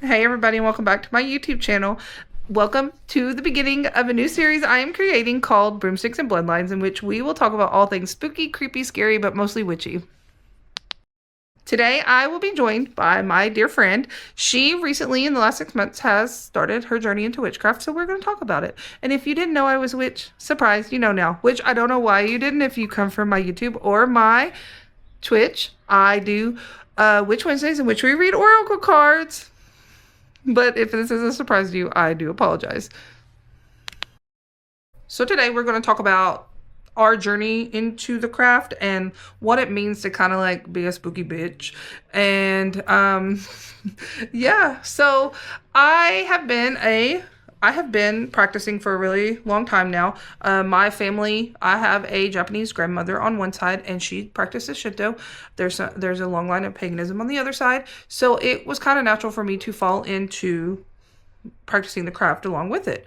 Hey everybody, and welcome back to my YouTube channel. Welcome to the beginning of a new series I am creating called Broomsticks and Bloodlines, in which we will talk about all things spooky, creepy, scary, but mostly witchy. Today I will be joined by my dear friend. She recently, in the last 6 months, has started her journey into witchcraft, so we're going to talk about it. And if you didn't know I was a witch, surprise, you know now. Which I don't know why you didn't if you come from my YouTube or my Twitch. I do Witch Wednesdays in which we read oracle cards. But if this is a surprise to you, I do apologize. So today we're going to talk about our journey into the craft and what it means to kind of like be a spooky bitch. And yeah, so I have been practicing for a really long time now. My family, I have a Japanese grandmother on one side, and she practices Shinto. There's a long line of paganism on the other side. So it was kind of natural for me to fall into practicing the craft along with it.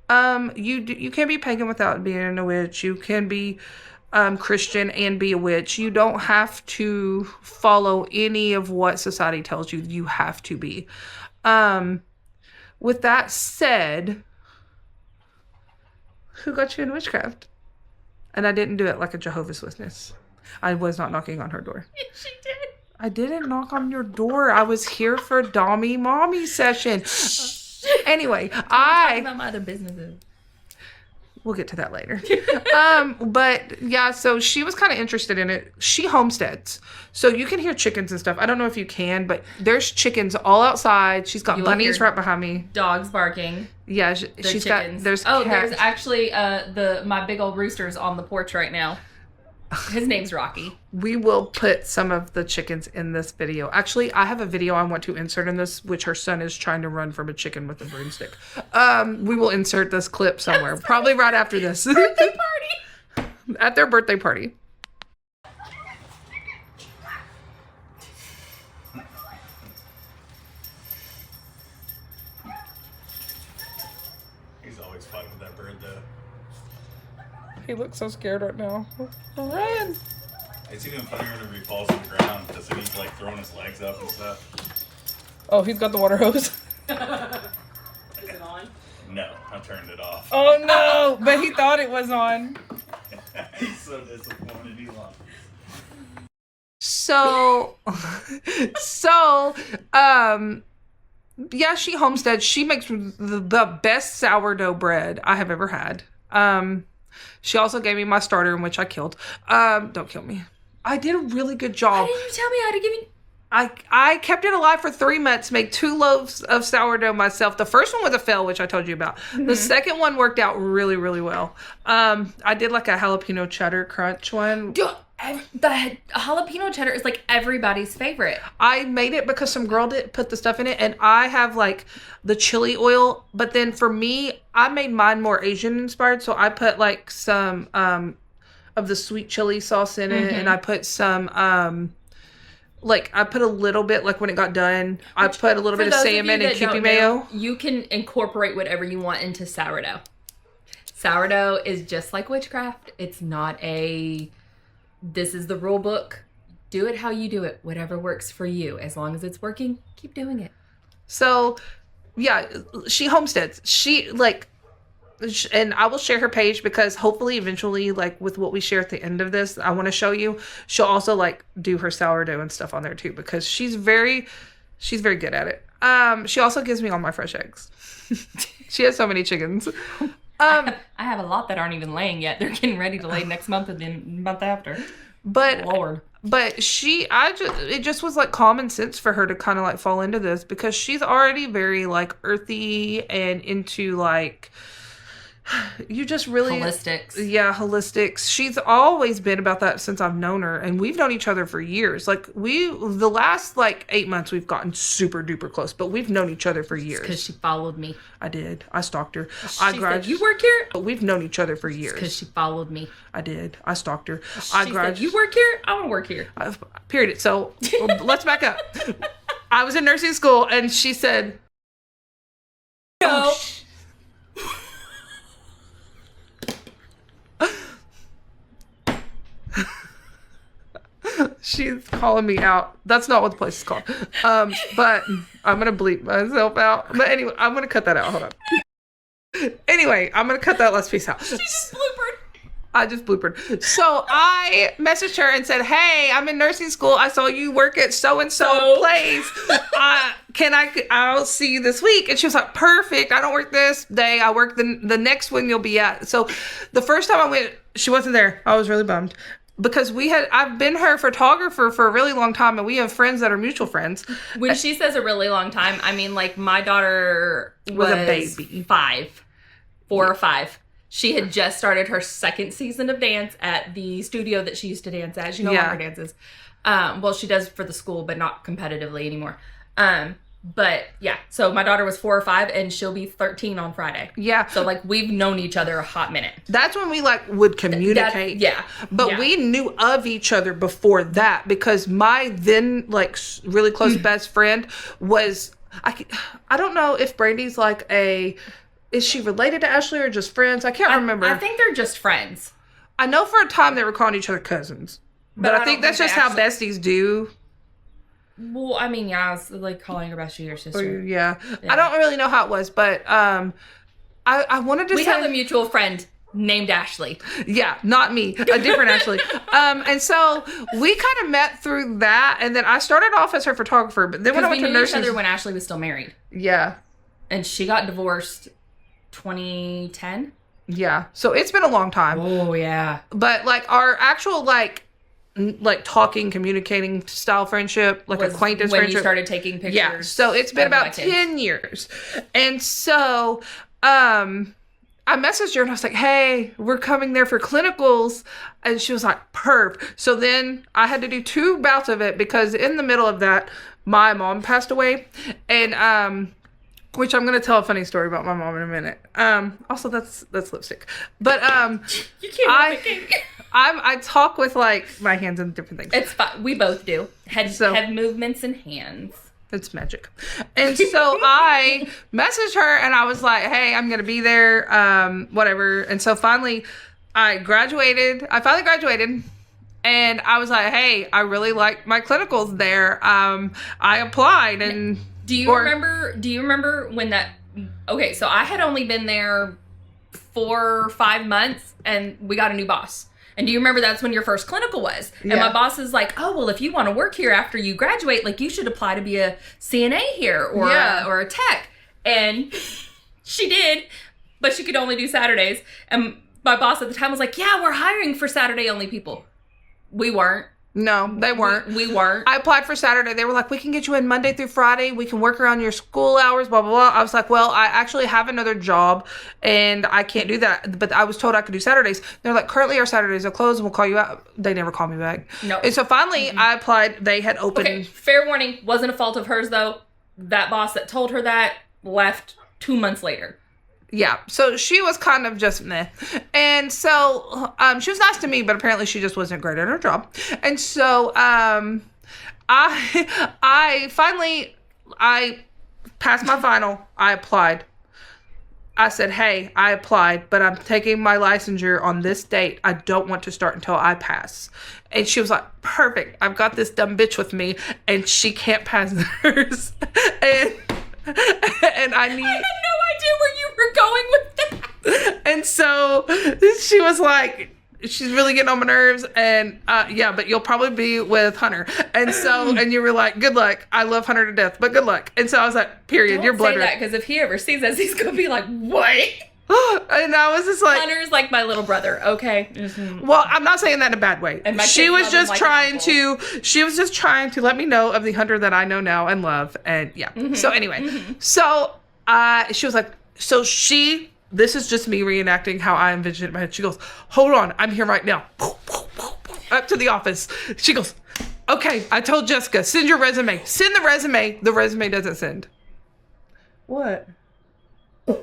You can't be pagan without being a witch. You can be Christian and be a witch. You don't have to follow any of what society tells you you have to be. With that said, who got you in witchcraft? And I didn't do it like a Jehovah's Witness. I was not knocking on her door. She did. I didn't knock on your door. I was here for Dommy Mommy session. Anyway, talking about my other businesses. We'll get to that later. But yeah, so she was kind of interested in it. She homesteads. So you can hear chickens and stuff. I don't know if you can, but there's chickens all outside. She's got bunnies right behind me. Dogs barking. Yeah, she's chickens. There's cats. There's actually my big old rooster's on the porch right now. His name's Rocky. We will put some of the chickens in this video. Actually, I have a video I want to insert in this, which her son is trying to run from a chicken with a broomstick. We will insert this clip somewhere, probably right after this. Birthday party. At their birthday party. He's always fighting with that bird, though. He looks so scared right now. Run! It's even funnier whenever he falls on the ground because then he's like throwing his legs up and stuff. Oh, he's got the water hose. Is it on? No, I turned it off. Oh no! But he thought it was on. He's so disappointed. He lost. Yeah, she homesteads. She makes the best sourdough bread I have ever had. She also gave me my starter, in which I killed. Don't kill me. I did a really good job. Why didn't you tell me how to give you? I kept it alive for 3 months, made 2 loaves of sourdough myself. The first one was a fail, which I told you about. Mm-hmm. The second one worked out really, really well. I did like a jalapeno cheddar crunch one. The jalapeno cheddar is like everybody's favorite. I made it because some girl did put the stuff in it, and I have like the chili oil. But then for me, I made mine more Asian inspired, so I put like some of the sweet chili sauce in it, and I put some I put a little bit, like when it got done, I put a little bit of salmon and Kewpie mayo. You can incorporate whatever you want into sourdough. Sourdough is just like witchcraft. It's not this is the rule book. Do it how you do it. Whatever works for you. As long as it's working, keep doing it. So, yeah, she homesteads. And I will share her page because hopefully eventually, like with what we share at the end of this, I want to show you. She'll also like do her sourdough and stuff on there too because she's very good at it. She also gives me all my fresh eggs. She has so many chickens. I have a lot that aren't even laying yet. They're getting ready to lay next month and then the month after. But Lord. But it just was like common sense for her to kind of like fall into this because she's already very like earthy and into like you just really holistics. Yeah, holistics. She's always been about that since I've known her, and we've known each other for years. Like the last like 8 months we've gotten super duper close, but we've known each other for years. Because she followed me. I did. I stalked her. She said, "You work here?" But we've known each other for years. Because she followed me. I did. I stalked her. She said, "You work here? I want to work here." Period. So let's back up. I was in nursing school, and she said, "No." She's calling me out. That's not what the place is called. But I'm going to bleep myself out. But anyway, I'm going to cut that out. Hold on. Anyway, I'm going to cut that last piece out. She just bloopered. I just bloopered. So I messaged her and said, hey, I'm in nursing school. I saw you work at so-and-so place. I'll see you this week. And she was like, perfect. I don't work this day. I work the next one you'll be at. So the first time I went, she wasn't there. I was really bummed. Because I've been her photographer for a really long time, and we have friends that are mutual friends. When she says a really long time, I mean, like, my daughter was a baby. 4 or 5. She had just started her second season of dance at the studio that she used to dance at. She no longer dances. Well, she does for the school, but not competitively anymore. But yeah, so my daughter was 4 or 5, and she'll be 13 on Friday. Yeah. So like we've known each other a hot minute. That's when we like would communicate. But we knew of each other before that, because my then like really close best friend was, I don't know if Brandy's like is she related to Ashley or just friends? I can't remember. I think they're just friends. I know for a time they were calling each other cousins. But I think that's just how besties do. Well, I mean, yeah, it's like calling her bestie or sister. Yeah. I don't really know how it was, but I wanted to say... We have a mutual friend named Ashley. Yeah, not me. A different Ashley. And so we kind of met through that, and then I started off as her photographer, but then when I went to nursing... we knew each other when Ashley was still married. Yeah. And she got divorced 2010? Yeah. So it's been a long time. Oh, yeah. But like our actual like talking, communicating style friendship, like acquaintance when friendship. You started taking pictures. Yeah. So it's been about 10 years. And so I messaged her and I was like, hey, we're coming there for clinicals. And she was like, perp. So then I had to do 2 bouts of it, because in the middle of that, my mom passed away. And which I'm going to tell a funny story about my mom in a minute. Also, that's lipstick. But you can't I talk with like my hands and different things. It's fine. We both do. Head movements and hands. It's magic. And so I messaged her and I was like, hey, I'm going to be there, whatever. And so finally I finally graduated. And I was like, hey, I really like my clinicals there. I applied and... Do you remember when that... Okay, so I had only been there 4 or 5 months, and we got a new boss. And do you remember that's when your first clinical was? Yeah. And my boss is like, oh, well, if you want to work here after you graduate, like, you should apply to be a CNA here or a tech. And she did, but she could only do Saturdays. And my boss at the time was like, yeah, we're hiring for Saturday-only people. We weren't. No, they weren't. We weren't. I applied for Saturday. They were like, we can get you in Monday through Friday. We can work around your school hours, blah, blah, blah. I was like, well, I actually have another job and I can't do that. But I was told I could do Saturdays. They're like, currently our Saturdays are closed and we'll call you out. They never called me back. No. And so finally I applied. They had opened. Okay, fair warning. Wasn't a fault of hers, though. That boss that told her that left 2 months later. Yeah, so she was kind of just meh. And so she was nice to me, but apparently she just wasn't great at her job. And so I finally passed my final. I applied. I said, hey, I applied, but I'm taking my licensure on this date. I don't want to start until I pass. And she was like, perfect. I've got this dumb bitch with me, and she can't pass hers. And I had no idea where you were going with that. And so she was like, she's really getting on my nerves. And yeah, but you'll probably be with Hunter. And so, and you were like, good luck. I love Hunter to death, but good luck. And so I was like, period. Don't You're blood say that, because if he ever sees us, he's going to be like, what? And I was just like, Hunter's like my little brother, okay? Mm-hmm. Well, I'm not saying that in a bad way. And she was just trying to let me know of the Hunter that I know now and love. And yeah. Mm-hmm. So anyway, so she was like, this is just me reenacting how I envisioned it in my head. She goes, hold on, I'm here right now. Up to the office. She goes, okay, I told Jessica, send your resume. Send the resume. The resume doesn't send. What? Did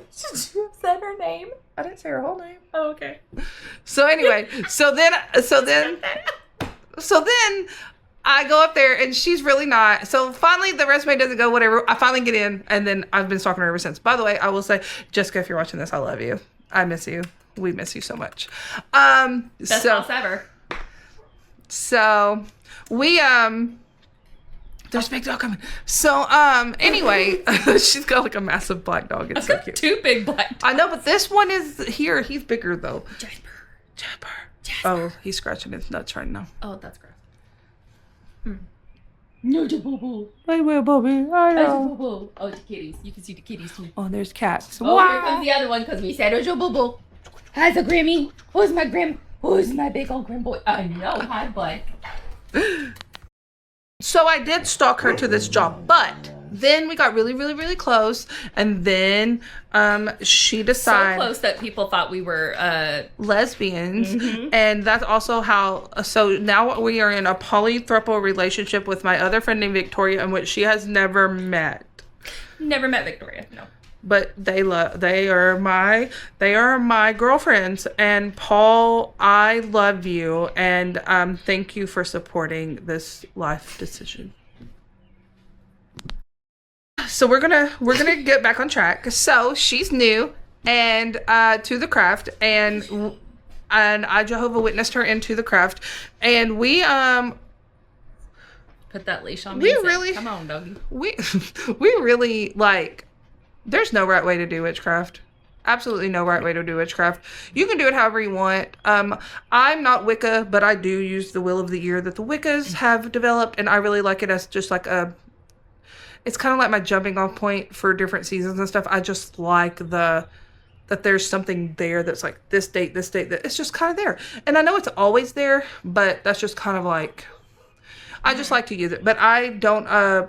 you say her name? I didn't say her whole name. Oh, okay. So anyway, so then I go up there and she's really not. So finally the resume doesn't go, whatever. I finally get in and then I've been stalking her ever since. By the way, I will say, Jessica, if you're watching this, I love you. I miss you. We miss you so much. Best boss ever. So We there's big dog coming. So anyway, she's got like a massive black dog. It's so cute. 2 big black dogs. I know, but this one is here. He's bigger though. Jasper. Oh, he's scratching his nuts right now. Oh, that's gross. No, the boo-boo. I will, Bobby. I know. Boo-boo. Oh, the kitties. You can see the kitties too. Oh, there's cats. Oh, Wow. here comes the other one because we said, "Ojo, boo-boo." Hi, the Grammy. Who's my Grim? Who's my big old Grim boy? I know. Hi, bud. So I did stalk her to this job, but then we got really, really, really close, and then she decided So close that people thought we were lesbians, and that's also how. So now we are in a polythrouple relationship with my other friend named Victoria, in which she has never met. Never met Victoria. No. But they are my girlfriends. And Paul, I love you, and thank you for supporting this life decision. So we're gonna get back on track. So she's new and to the craft, and I Jehovah witnessed her into the craft, and we Put that leash on me. We and say, really- Come on, doggy. we really like. There's no right way to do witchcraft. Absolutely no right way to do witchcraft. You can do it however you want. I'm not Wicca, but I do use the Wheel of the Year that the Wiccas have developed, and I really like it as just like it's kind of like my jumping off point for different seasons and stuff. I just like that there's something there that's like this date, that it's just kind of there. And I know it's always there, but that's just kind of like, I just like to use it, but I don't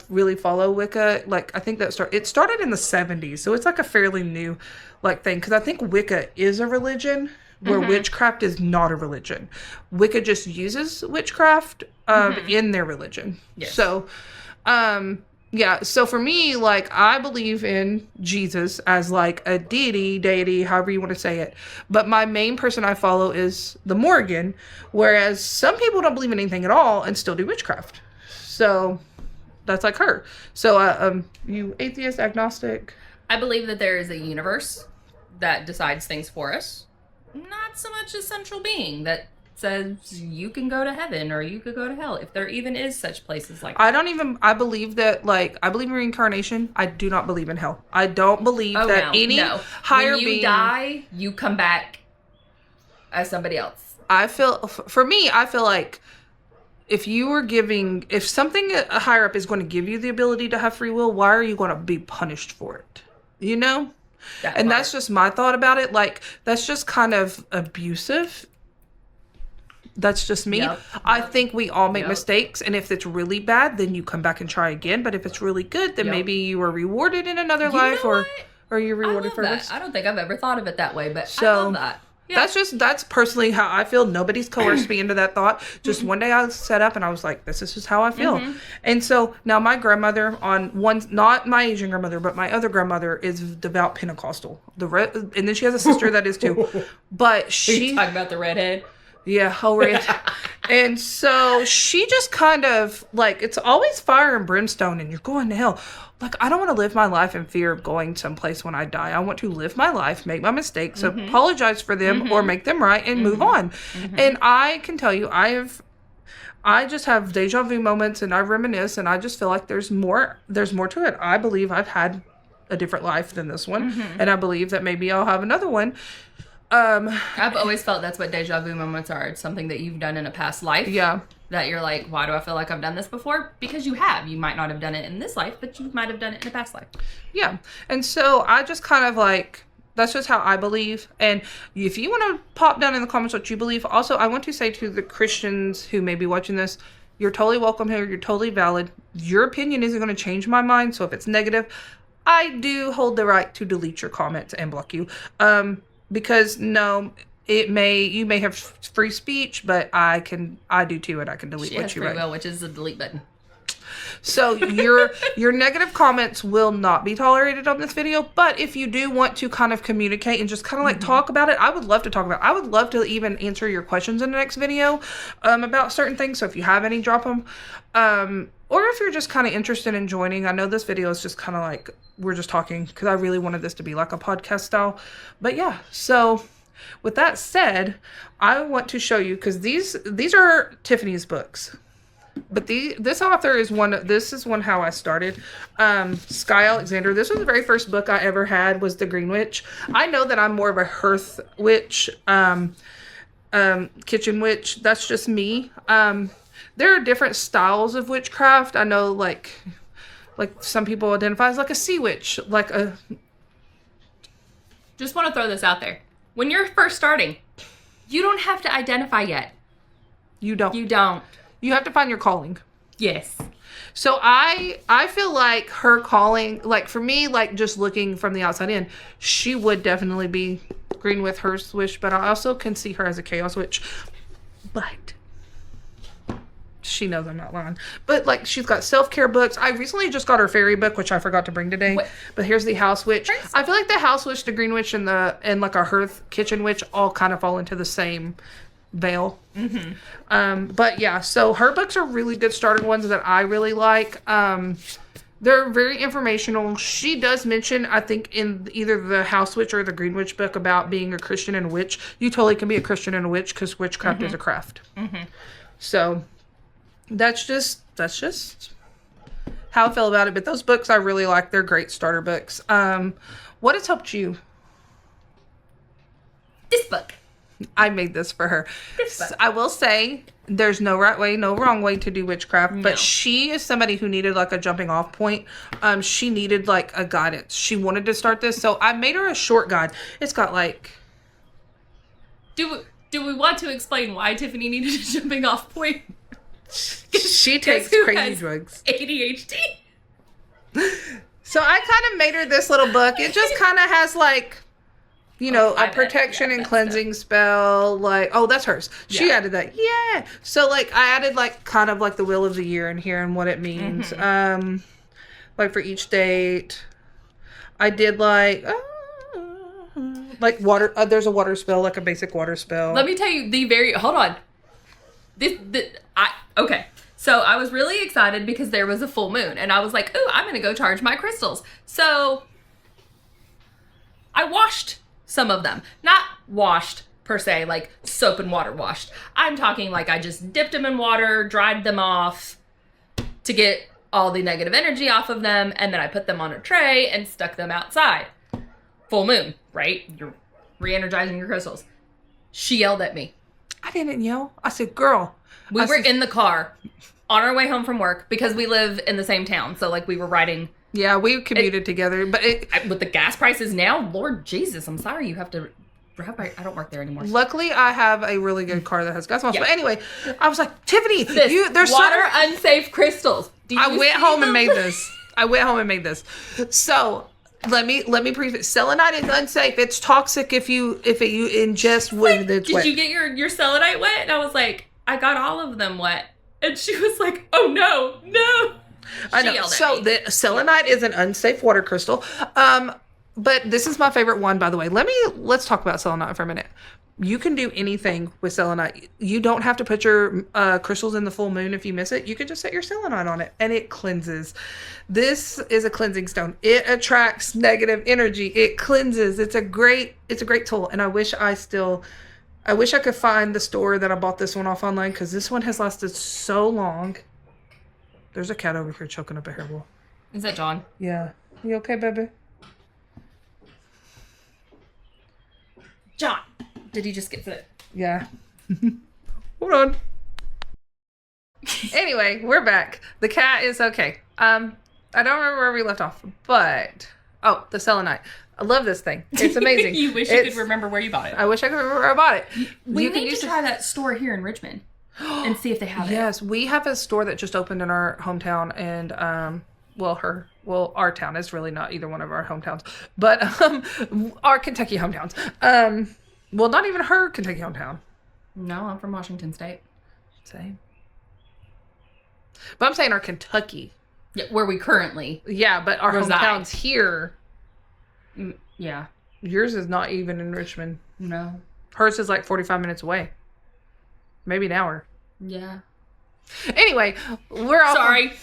really follow Wicca. Like, I think it started in the 70s, so it's like a fairly new like thing, because I think Wicca is a religion where witchcraft is not a religion. Wicca just uses witchcraft in their religion. Yes. So yeah, so for me, like, I believe in Jesus as like a deity, however you want to say it. But my main person I follow is the Morrigan, whereas some people don't believe in anything at all and still do witchcraft. So that's like her. So you atheist, agnostic? I believe that there is a universe that decides things for us. Not so much a central being that says you can go to heaven or you could go to hell, if there even is such places like that. I believe that, like, I believe in reincarnation. I do not believe in hell. I don't believe that any higher being... When you die, you come back as somebody else. For me, I feel like if something higher up is going to give you the ability to have free will, why are you going to be punished for it? You know? That's just my thought about it. Like, that's just kind of abusive. That's just me. Yep. I think we all make mistakes, and if it's really bad, then you come back and try again. But if it's really good, then maybe you were rewarded in another life, or you're rewarded for this. I don't think I've ever thought of it that way, but So, I love that. Yeah. That's personally how I feel. Nobody's coerced me into that thought. Just one day I sat up and I was like, this is just how I feel. And so now my grandmother, not my Asian grandmother, but my other grandmother, is devout Pentecostal. And then she has a sister that is too. But she... talking about the redhead? Yeah, red. And so she just kind of, like, it's always fire and brimstone and you're going to hell. Like, I don't want to live my life in fear of going someplace when I die. I want to live my life, make my mistakes, apologize for them, or make them right and move on. And I can tell you, I just have deja vu moments, and I reminisce, and I just feel like there's more to it. I believe I've had a different life than this one, and I believe that maybe I'll have another one. I've always felt that's what deja vu moments are. It's something that you've done in a past life. Yeah. That you're like, why do I feel like I've done this before? Because you have. You might not have done it in this life, but you might have done it in a past life. Yeah. And so I just kind of like, that's just how I believe. And if you want to pop down in the comments what you believe. Also, I want to say to the Christians who may be watching this, you're totally welcome here. You're totally valid. Your opinion isn't going to change my mind. So if it's negative, I do hold the right to delete your comments and block you. Because you may have free speech, but I do too, and I can delete what you write. Will, which is the delete button. So your negative comments will not be tolerated on this video. But if you do want to kind of communicate and just kind of like talk about it, I would love to talk about it. I would love to even answer your questions in the next video about certain things. So if you have any, drop them. Or if you're just kind of interested in joining, I know this video is just kind of like, we're just talking because I really wanted this to be like a podcast style. But yeah, so with that said, I want to show you, because these are Tiffany's books. But this author is one. This is one how I started. Sky Alexander. This was the very first book I ever had. Was The Green Witch. I know that I'm more of a hearth witch, kitchen witch. That's just me. There are different styles of witchcraft. I know, like some people identify as like a sea witch, like a. Just want to throw this out there. When you're first starting, you don't have to identify yet. You don't. You don't. You have to find your calling. Yes. So I feel like her calling, like for me, like just looking from the outside in, she would definitely be green with her witch, but I also can see her as a chaos witch. But she knows I'm not lying. But like she's got self-care books. I recently just got her fairy book, which I forgot to bring today. What? But here's the house witch. I feel like the house witch, the green witch, and like a hearth kitchen witch all kind of fall into the same veil. Mm-hmm. But yeah, so her books are really good starting ones that I really like. They're very informational. She does mention, I think, in either the House Witch or the Green Witch book about being a Christian and a witch. You totally can be a Christian and a witch because witchcraft is a craft. Mm-hmm. So that's just how I feel about it. But those books I really like. They're great starter books. What has helped you? This book. I made this for her. I will say there's no right way, no wrong way to do witchcraft, but she is somebody who needed like a jumping off point. She needed like a guidance. She wanted to start this, so I made her a short guide. It's got like. Do we want to explain why Tiffany needed a jumping off point? She takes crazy drugs. ADHD. So I kind of made her this little book. It just kind of has like. You know, a protection and cleansing spell, like, oh, that's hers. She added that. Yeah. So, like, I added, like, kind of, like, the wheel of the year in here and what it means. Mm-hmm. Like, for each date. I did, like water. There's a water spell, like a basic water spell. Let me tell you hold on. Okay. So, I was really excited because there was a full moon. And I was like, ooh, I'm going to go charge my crystals. So, I washed some of them. Not washed per se, like soap and water washed. I'm talking like I just dipped them in water, dried them off to get all the negative energy off of them, and then I put them on a tray and stuck them outside. Full moon, right? You're re-energizing your crystals. She yelled at me. I didn't yell. I said, girl. We were in the car on our way home from work because we live in the same town. So like we were riding. Yeah, we commuted together, but with the gas prices now, Lord Jesus, I'm sorry you have to drive by. I don't work there anymore. Luckily, I have a really good car that has gas miles. Yeah. But anyway, I was like, Tiffany, there's water unsafe crystals. I went home and made this. So let me prove selenite is unsafe. It's toxic if you ingest with it. Did you get your selenite wet? And I was like, I got all of them wet. And she was like, oh no. I know. So the selenite is an unsafe water crystal. But this is my favorite one, by the way. Let's talk about selenite for a minute. You can do anything with selenite. You don't have to put your crystals in the full moon if you miss it. You can just set your selenite on it and it cleanses. This is a cleansing stone. It attracts negative energy. It cleanses. It's a great tool. And I wish I could find the store that I bought this one off online because this one has lasted so long. There's a cat over here choking up a hairball. Is that John? Yeah. You okay, baby? John. Did he just get sick? Yeah. Hold on. Anyway, we're back. The cat is okay. I don't remember where we left off, but the selenite. I love this thing. It's amazing. You wish you could remember where you bought it. I wish I could remember where I bought it. We need to try that store here in Richmond. And see if they have it. Yes, we have a store that just opened in our hometown, and our town is really not either one of our hometowns, but our Kentucky hometowns. Well, not even her Kentucky hometown. No, I'm from Washington State. Same. But I'm saying our Kentucky. Yeah, where we currently. Yeah, but our hometowns here. Yeah. Yours is not even in Richmond. No. Hers is like 45 minutes away. Maybe an hour. Yeah. Anyway, we're off. Sorry.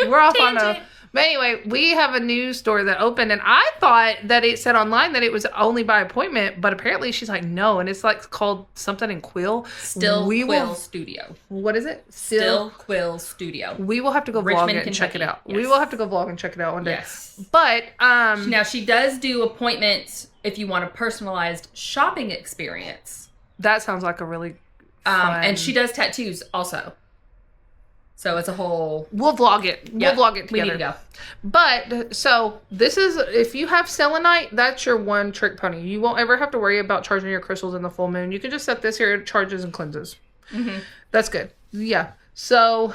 We're off on a But anyway, we have a new store that opened, and I thought that it said online that it was only by appointment, but apparently she's like, no, and it's like called something in Quill. Still Quill Studio. What is it? Still Quill Studio. We will have to go Richmond, vlog it and check it Kentucky. out. Yes. We will have to go vlog and check it out one day. Yes. But Now she does do appointments if you want a personalized shopping experience. that sounds like a really fun... And she does tattoos also. So it's a whole... We'll vlog it. Yep, We'll vlog it together. we need to go. But, so, this is... If you have selenite, that's your one trick pony. You won't ever have to worry about charging your crystals in the full moon. You can just set this here, it charges and cleanses. Mm-hmm. That's good. Yeah. So,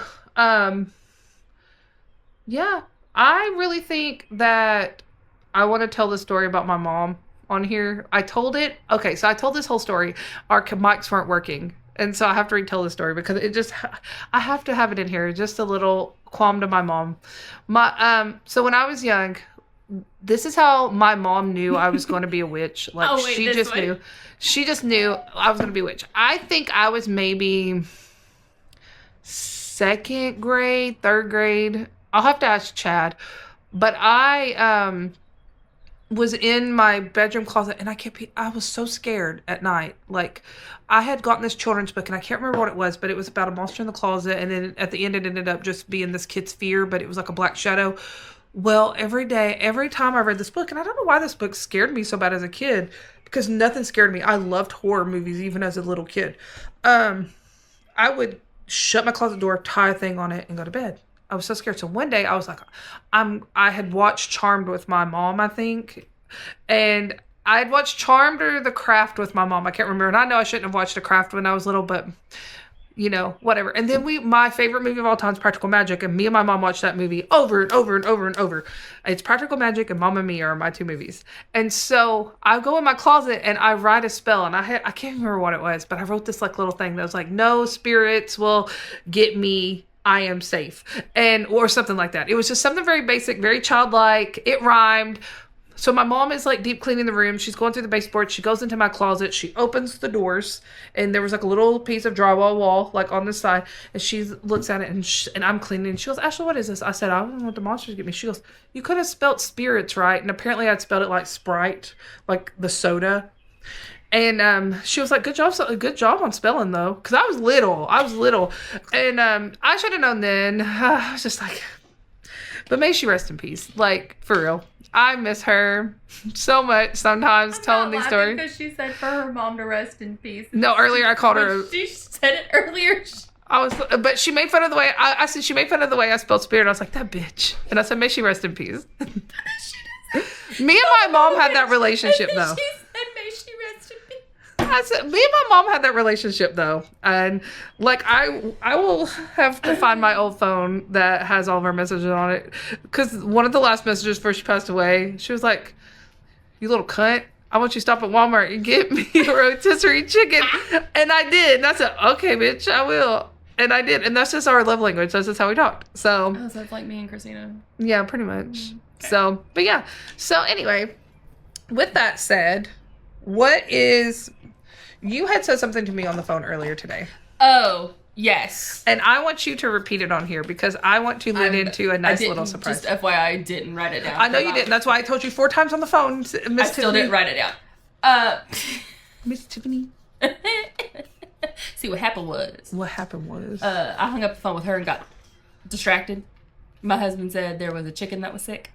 yeah. I really think that I want to tell the story about my mom on here. I told it... Okay, so I told this whole story. Our mics weren't working. And so I have to retell the story because it just, I have to have it in here. Just a little qualm to my mom. So when I was young, this is how my mom knew I was going to be a witch. Like she just knew. She just knew I was going to be a witch. I think I was maybe 2nd grade, 3rd grade. I'll have to ask Chad. But I was in my bedroom closet and I was so scared at night. Like I had gotten this children's book and I can't remember what it was, but it was about a monster in the closet. And then at the end, it ended up just being this kid's fear, but it was like a black shadow. Well, every time I read this book, and I don't know why this book scared me so bad as a kid, because nothing scared me. I loved horror movies, even as a little kid. I would shut my closet door, tie a thing on it, and go to bed. I was so scared. So one day I was like, I had watched Charmed with my mom, I think. And I had watched Charmed or The Craft with my mom. I can't remember. And I know I shouldn't have watched The Craft when I was little, but whatever. And then my favorite movie of all time is Practical Magic. And me and my mom watched that movie over and over and over and over. It's Practical Magic and Mamma Mia are my 2 movies. And so I go in my closet and I write a spell. And I can't remember what it was, but I wrote this like little thing that was like, no spirits will get me. I am safe. Or something like that. It was just something very basic, very childlike. It rhymed. So my mom is like deep cleaning the room. She's going through the baseboard. She goes into my closet. She opens the doors and there was like a little piece of drywall wall like on this side. And she looks at it and I'm cleaning. And she goes, Ashley, what is this? I said, I don't know what the monsters get me. She goes, you could have spelt spirits right. And apparently I'd spelled it like Sprite, like the soda. And she was like, good job on spelling though. Cause I was little. And I should have known then. I was just like, but may she rest in peace. Like for real. I miss her so much sometimes telling these stories. Because she said for her mom to rest in peace. No, earlier I called her. She said it earlier. But she made fun of the way I said she made fun of the way I spelled spirit. I was like, that bitch. And I said, may she rest in peace. Me and my mom had that relationship though. She said, may she rest in peace. I said, me and my mom had that relationship though. And like, I will have to find my old phone that has all of our messages on it. Because one of the last messages before she passed away, she was like, you little cunt, I want you to stop at Walmart and get me a rotisserie chicken. And I did. And I said, okay, bitch, I will. And I did. And that's just our love language. That's just how we talked. So. Oh, so it's like me and Christina. Yeah, pretty much. Okay. So, but yeah. So anyway, with that said, you had said something to me on the phone earlier today. Oh, yes. And I want you to repeat it on here because I want to lead into a nice little surprise. Just FYI, I didn't write it down. I know you didn't. That's why I told you 4 times on the phone, Miss Tiffany. I still didn't write it down. Miss Tiffany. See, what happened was... I hung up the phone with her and got distracted. My husband said there was a chicken that was sick.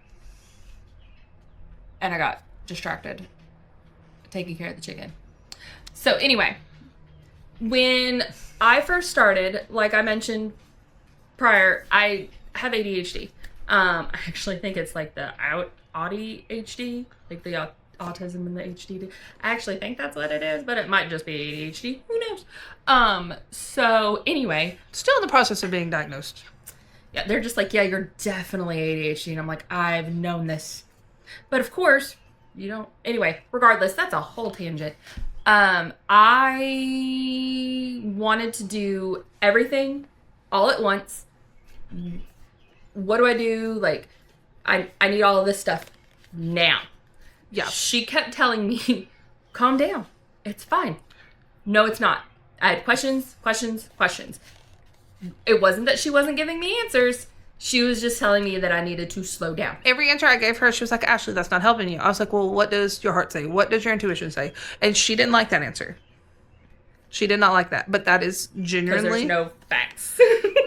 And I got distracted taking care of the chicken. So anyway, when I first started, like I mentioned prior, I have ADHD. I actually think it's like the ADHD, like the autism and the HD. I actually think that's what it is, but it might just be ADHD. Who knows? So anyway. Still in the process of being diagnosed. Yeah, they're just like, yeah, you're definitely ADHD. And I'm like, I've known this. But of course, you don't. Anyway, regardless, that's a whole tangent. I wanted to do everything all at once. What do I do? Like, I need all of this stuff now. Yeah. She kept telling me, calm down. It's fine. No, it's not. I had questions. It wasn't that she wasn't giving me answers. She was just telling me that I needed to slow down. Every answer I gave her, she was like, Ashley, that's not helping you. I was like, well, what does your heart say? What does your intuition say? And she didn't like that answer. She did not like that. But that is genuinely... Because there's no facts.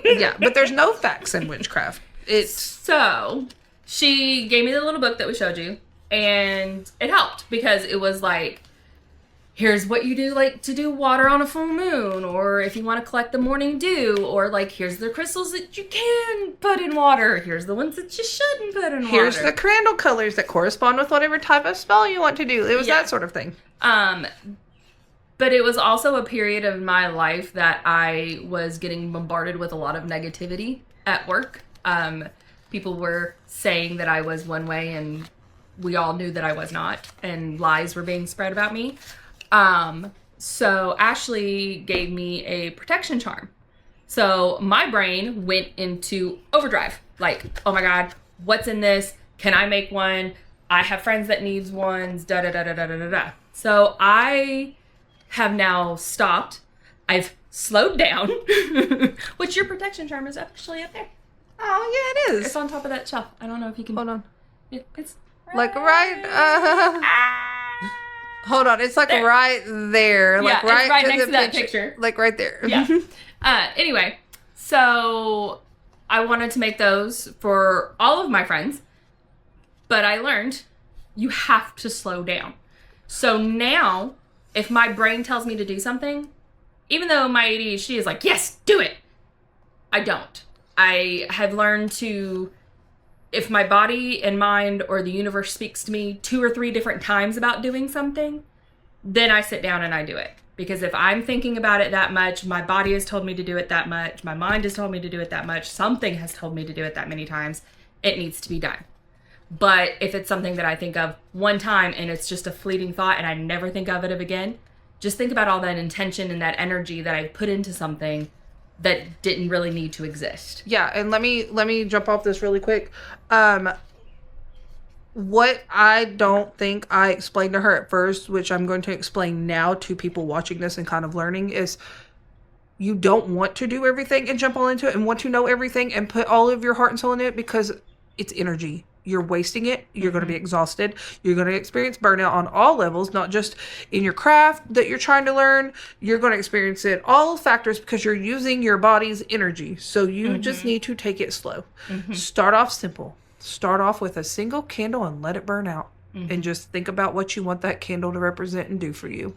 Yeah, but there's no facts in witchcraft. So, she gave me the little book that we showed you. And it helped. Because it was like, here's what you do, like, to do water on a full moon, or if you want to collect the morning dew, or, like, here's the crystals that you can put in water, here's the ones that you shouldn't put in water. Here's the candle colors that correspond with whatever type of spell you want to do. It was that sort of thing. But it was also a period of my life that I was getting bombarded with a lot of negativity at work. People were saying that I was one way, and we all knew that I was not, and lies were being spread about me. So Ashley gave me a protection charm. So my brain went into overdrive. Like, oh my God, what's in this? Can I make one? I have friends that needs ones, da da da da da da da da. So I have now stopped. I've slowed down, which your protection charm is actually up there. Oh, yeah, it is. It's on top of that shelf. I don't know if you can... Hold on. It's Like hold on, it's like there. right there. Like yeah, it's right to next the to that picture. Like right there. Yeah. Anyway, so I wanted to make those for all of my friends, but I learned you have to slow down. So now, if my brain tells me to do something, even though my ADHD is like, yes, do it, I don't. I have learned to, if my body and mind or the universe speaks to me 2 or 3 different times about doing something, then I sit down and I do it. Because if I'm thinking about it that much, my body has told me to do it that much, my mind has told me to do it that much, something has told me to do it that many times, it needs to be done. But if it's something that I think of one time and it's just a fleeting thought and I never think of it again, just think about all that intention and that energy that I put into something that didn't really need to exist. Yeah, and let me jump off this really quick. What I don't think I explained to her at first, which I'm going to explain now to people watching this and kind of learning, is you don't want to do everything and jump all into it and want to know everything and put all of your heart and soul into it, because it's energy. You're wasting it. You're going to be exhausted. You're going to experience burnout on all levels, not just in your craft that you're trying to learn. You're going to experience it all factors because you're using your body's energy. So you just need to take it slow. Start off simple. Start off with a single candle and let it burn out. And just think about what you want that candle to represent and do for you.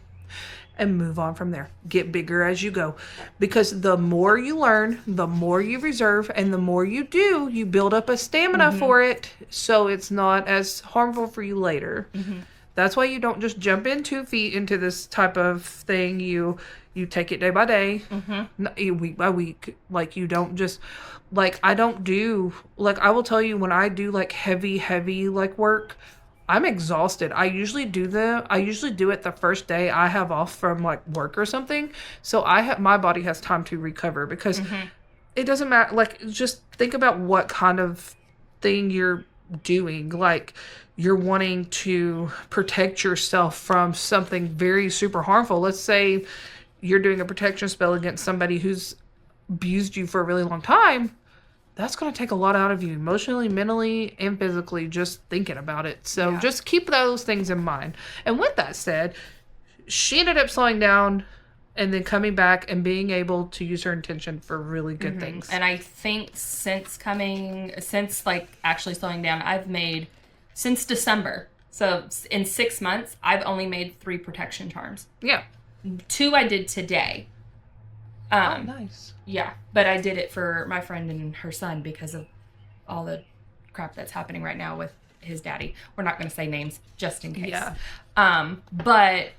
And move on from there. Get bigger as you go. Because the more you learn, the more you reserve, and the more you do, you build up a stamina for it, so it's not as harmful for you later. That's why you don't just jump in 2 feet into this type of thing. You take it day by day, week by week. Like, you don't just... Like, I don't do... Like, I will tell you, when I do, like, heavy, like, work... I'm exhausted. I usually do it the first day I have off from like work or something. So my body has time to recover, because it doesn't matter. Like, just think about what kind of thing you're doing. Like, you're wanting to protect yourself from something very super harmful. Let's say you're doing a protection spell against somebody who's abused you for a really long time. That's going to take a lot out of you emotionally, mentally, and physically, just thinking about it. So just keep those things in mind. And with that said, she ended up slowing down and then coming back and being able to use her intention for really good things. And I think since actually slowing down, I've made, since December, so in 6 months, I've only made 3 protection charms. Yeah. 2 I did today. Nice. Yeah, but I did it for my friend and her son because of all the crap that's happening right now with his daddy. We're not going to say names, just in case. Yeah. But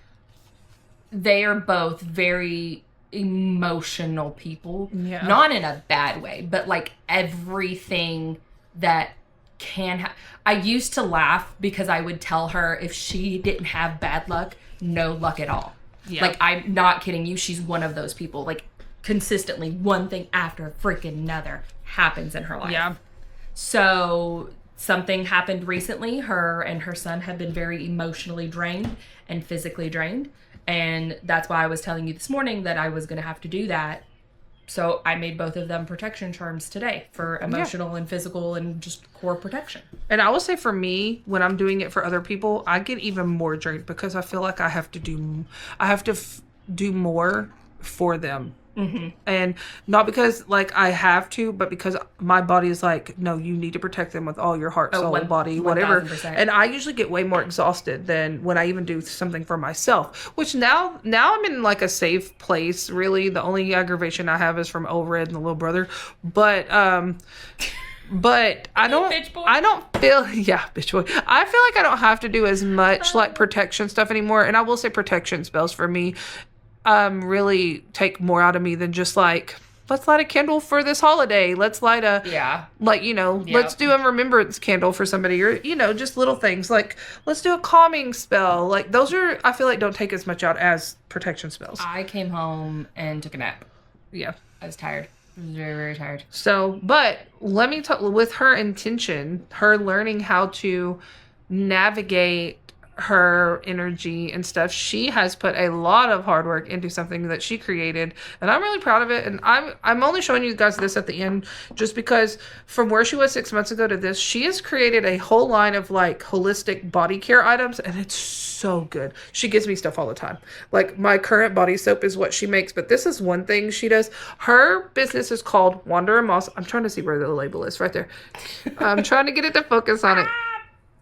they are both very emotional people. Yeah. Not in a bad way, but like everything that can happen. I used to laugh because I would tell her if she didn't have bad luck, no luck at all. Yeah. Like, I'm not kidding you. She's one of those people. Like, consistently, one thing after freaking another happens in her life. Yeah. So something happened recently. Her and her son have been very emotionally drained and physically drained. And that's why I was telling you this morning that I was going to have to do that So I made both of them protection charms today for emotional and physical and just core protection. And I will say for me, when I'm doing it for other people, I get even more drained because I feel like I have to do more for them. Mm-hmm. And not because like I have to, but because my body is like, no, you need to protect them with all your heart, soul, body, whatever. 1000%. And I usually get way more exhausted than when I even do something for myself, which now I'm in like a safe place. Really, the only aggravation I have is from Overed and the little brother, but I don't feel, yeah, bitch boy. I feel like I don't have to do as much like protection stuff anymore. And I will say protection spells for me really take more out of me than just like, let's light a candle for this holiday. Let's light a, let's do a remembrance candle for somebody, or, just little things like, let's do a calming spell. Like those are, I feel like don't take as much out as protection spells. I came home and took a nap. Yeah. I was tired. I was very, very tired. So, but let me talk with her intention, her learning how to navigate her energy and stuff. She has put a lot of hard work into something that she created, and I'm really proud of it. And I'm only showing you guys this at the end just because from where she was 6 months ago to this, she has created a whole line of like holistic body care items, and it's so good. She gives me stuff all the time. Like my current body soap is what she makes, but this is one thing she does. Her business is called Wanderer Moss. I'm trying to see where the label is right there. I'm trying to get it to focus on it.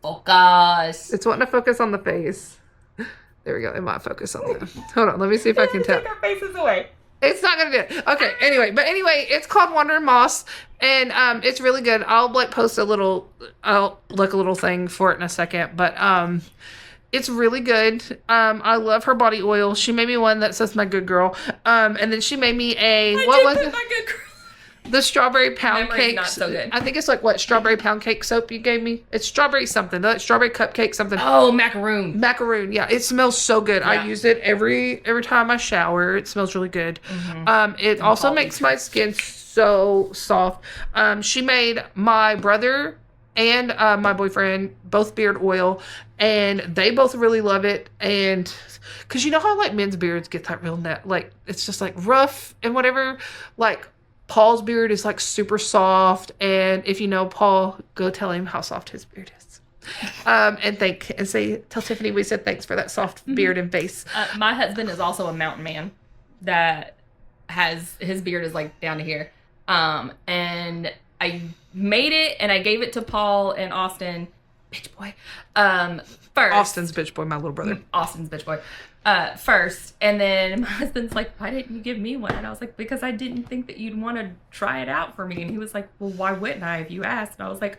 Focus. It's wanting to focus on the face. There we go. It might focus on that. Hold on. Let me see if I can tell. Take our faces away. It's not going to do it. Okay. Anyway, it's called Wanderer Moss, and it's really good. I'll like post a little thing for it in a second, but it's really good. I love her body oil. She made me one that says my good girl. And then she made me what was it? My good girl. The strawberry pound cake. Not so good. I think it's like strawberry pound cake soap you gave me. It's strawberry something. Like strawberry cupcake something. Oh, macaroon. Macaroon. Yeah, it smells so good. Yeah. I use it every time I shower. It smells really good. Mm-hmm. It also makes my skin so soft. She made my brother and my boyfriend both beard oil, and they both really love it. And because you know how like men's beards get that real net, like it's just like rough and whatever, like. Paul's beard is like super soft, and if you know Paul, go tell him how soft his beard is. Tell Tiffany we said thanks for that soft beard and face. My husband is also a mountain man that has his beard is like down to here. And I made it and I gave it to Paul and Austin, bitch boy. First. Austin's bitch boy, my little brother. Austin's bitch boy. First, and then my husband's like, why didn't you give me one? And I was like, because I didn't think that you'd want to try it out for me. And he was like, well, why wouldn't I if you asked? And I was like,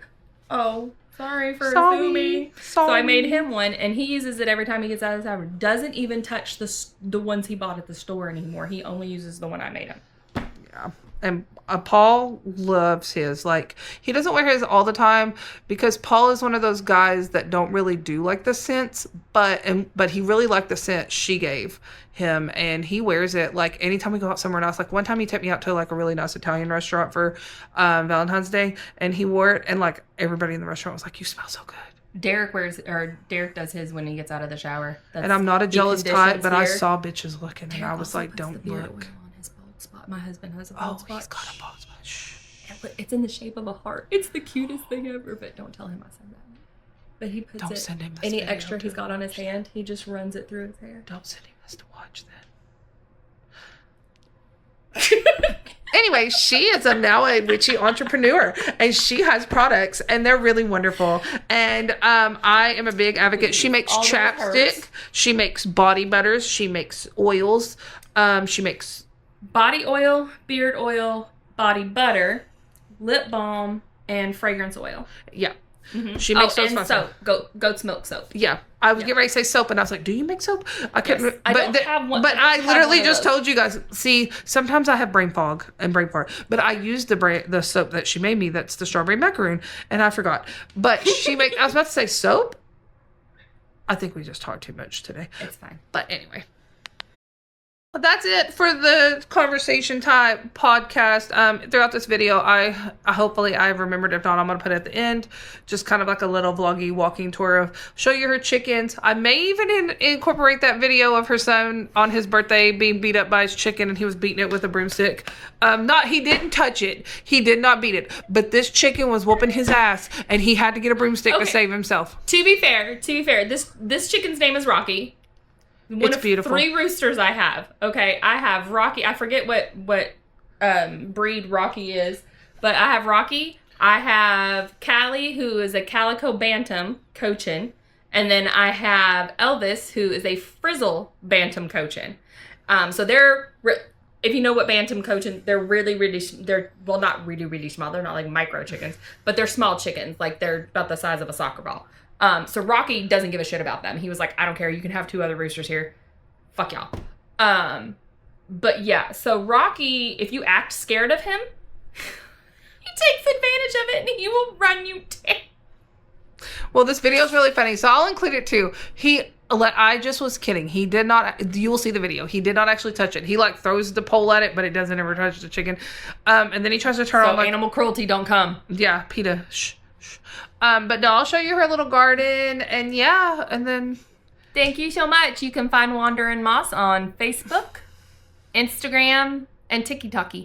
oh, sorry for assuming. So I made him one, and he uses it every time he gets out of the shower. Doesn't even touch the ones he bought at the store anymore. He only uses the one I made him. Yeah. And Paul loves his. Like, he doesn't wear his all the time because Paul is one of those guys that don't really do like the scents, but he really liked the scent she gave him, and he wears it like anytime we go out somewhere else. Like one time he took me out to like a really nice Italian restaurant for Valentine's Day, and he wore it, and like everybody in the restaurant was like, you smell so good. Derek does his when he gets out of the shower. And I'm not a jealous type, but I saw bitches looking, Derek, and I was like, don't look. Spot. My husband has a bald spot. He's got a bald spot. Shh. It's in the shape of a heart. It's the cutest thing ever, but don't tell him I said that. But he puts don't send him any extra he's got on his hand, he just runs it through his hair. Don't send him this to watch then. Anyway, she is now a witchy entrepreneur, and she has products, and they're really wonderful. And I am a big advocate. She makes chapstick. She makes body butters. She makes oils. She makes body oil, beard oil, body butter, lip balm, and fragrance oil. Yeah. Mm-hmm. She makes those and soap. Goat's milk soap. Yeah. I was getting ready to say soap, and I was like, do you make soap? I couldn't. Yes. I don't have one. But I literally just told you guys, see, sometimes I have brain fog and brain fart, but I used the soap that she made me. That's the strawberry macaroon, and I forgot. But I was about to say soap. I think we just talked too much today. It's fine. But anyway. That's it for the conversation type podcast. Throughout this video, I hopefully I've remembered. If not, I'm gonna put it at the end, just kind of like a little vloggy walking tour of show you her chickens. I may even incorporate that video of her son on his birthday being beat up by his chicken, and he was beating it with a broomstick. He didn't touch it. He did not beat it, but this chicken was whooping his ass, and he had to get a broomstick to save himself. To be fair, this chicken's name is Rocky. One of beautiful. 3 roosters I have. Okay, I have Rocky. I forget what breed Rocky is, but I have Rocky. I have Callie, who is a Calico Bantam Cochin, and then I have Elvis, who is a Frizzle Bantam Cochin. So they're, if you know what Bantam Cochin, they're really, they're, well, not really, really small. They're not like micro chickens, but they're small chickens. Like they're about the size of a soccer ball. So Rocky doesn't give a shit about them. He was like, I don't care. You can have 2 other roosters here. Fuck y'all. But yeah, so Rocky, if you act scared of him, he takes advantage of it and he will run you down. Well, this video is really funny, so I'll include it too. I just was kidding. He did not, you will see the video. He did not actually touch it. He like throws the pole at it, but it doesn't ever touch the chicken. And then he tries to turn on like, animal cruelty don't come. Yeah, PETA, shh. But no, I'll show you her little garden, and yeah, and then... Thank you so much. You can find Wander and Moss on Facebook, Instagram, and TikTok.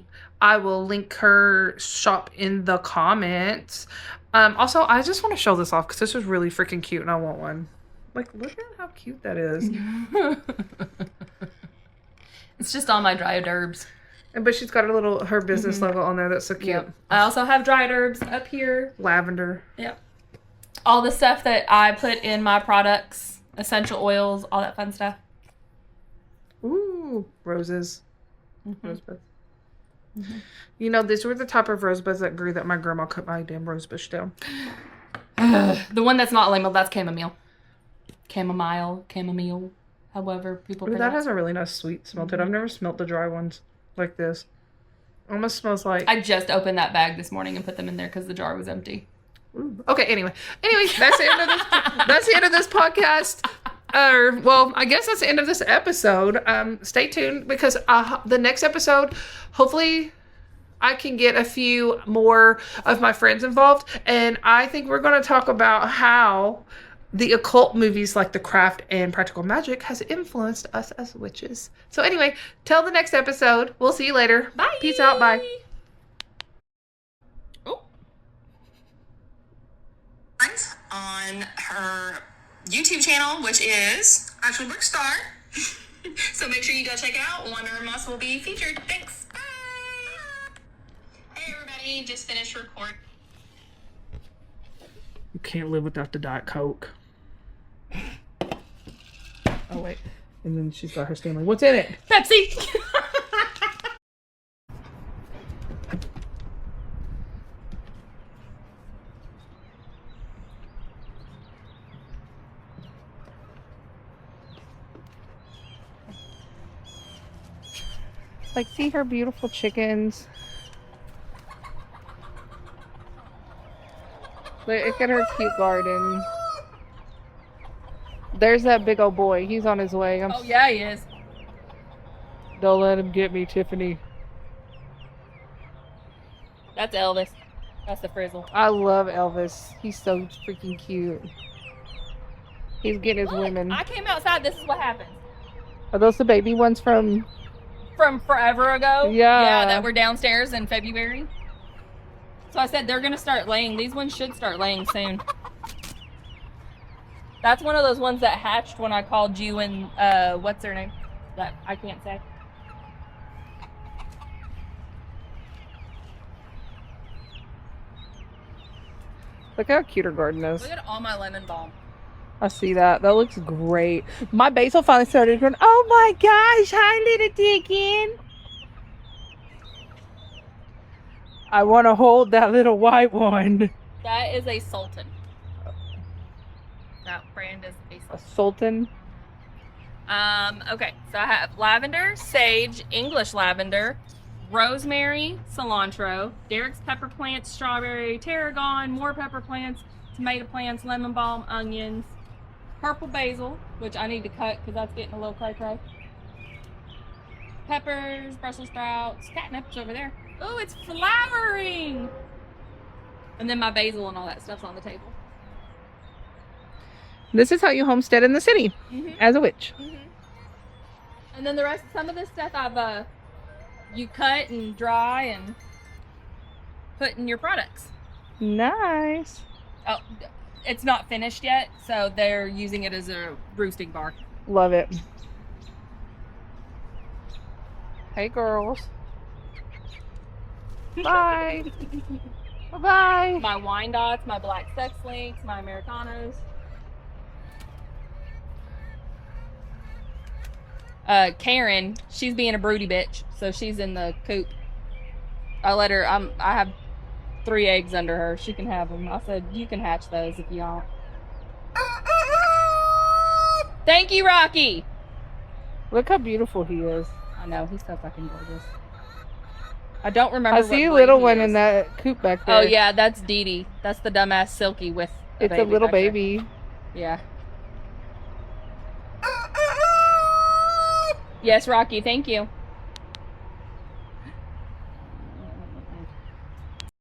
I will link her shop in the comments. Also, I just want to show this off, because this is really freaking cute, and I want one. Like, look at how cute that is. It's just all my dried herbs. But she's got her business logo on there. That's so cute. Yep. I also have dried herbs up here. Lavender. Yep. All the stuff that I put in my products, essential oils, all that fun stuff. Ooh, roses. Rosebuds. You know, these were the type of rosebuds that grew that my grandma cut my damn rosebush down. The one that's not labeled, that's chamomile. Chamomile, however people pronounce it. That has a really nice sweet smell to it. I've never smelt the dry ones like this. Almost smells like... I just opened that bag this morning and put them in there because the jar was empty. Ooh. Okay, anyway, that's the end of this. That's the end of this podcast. Well, I guess that's the end of this episode. Stay tuned, because the next episode, hopefully, I can get a few more of my friends involved, and I think we're going to talk about how the occult movies like The Craft and Practical Magic has influenced us as witches. So anyway, till the next episode, we'll see you later. Bye. Peace out. Bye. On her YouTube channel, which is actually Brickstar. So make sure you go check it out. Wonder and Moss will be featured. Thanks. Bye. Hey everybody, just finished record. You can't live without the Diet Coke. Oh wait. And then she's got her Stanley. What's in it? Pepsi. Like, see her beautiful chickens. Look at her cute garden. There's that big old boy. He's on his way. Oh, yeah, he is. Don't let him get me, Tiffany. That's Elvis. That's the Frizzle. I love Elvis. He's so freaking cute. He's getting his women. I came outside. This is what happened. Are those the baby ones from forever ago? Yeah. Yeah, that were downstairs in February. So I said they're going to start laying. These ones should start laying soon. That's one of those ones that hatched when I called you and, what's her name? That I can't say. Look how cute her garden is. Look at all my lemon balm. I see that. That looks great. My basil finally started going, oh my gosh, hi little chicken. I want to hold that little white one. That is a sultan. That brand is a sultan. Okay, so I have lavender, sage, English lavender, rosemary, cilantro, Derek's pepper plants, strawberry, tarragon, more pepper plants, tomato plants, lemon balm, onions, purple basil, which I need to cut because that's getting a little cray-cray. peppers, Brussels sprouts, catnip's over there. Oh, it's flowering! And then my basil and all that stuff's on the table. This is how you homestead in the city as a witch. And then the rest, some of this stuff I've, you cut and dry and put in your products. Nice. Oh, it's not finished yet, so they're using it as a roosting bar. Love it. Hey, girls. Bye. Bye-bye. My wine dots, my black sex links, my Americanos. Karen, she's being a broody bitch, so she's in the coop. I let her, I have 3 eggs under her. She can have them. I said, you can hatch those if you want. Thank you, Rocky. Look how beautiful he is. I know, he's so fucking gorgeous. I don't remember. I see a little one in that coop back there. Oh yeah, that's Dee Dee. That's the dumbass Silky with It's a little back there. baby. Yeah. Yes, Rocky, thank you.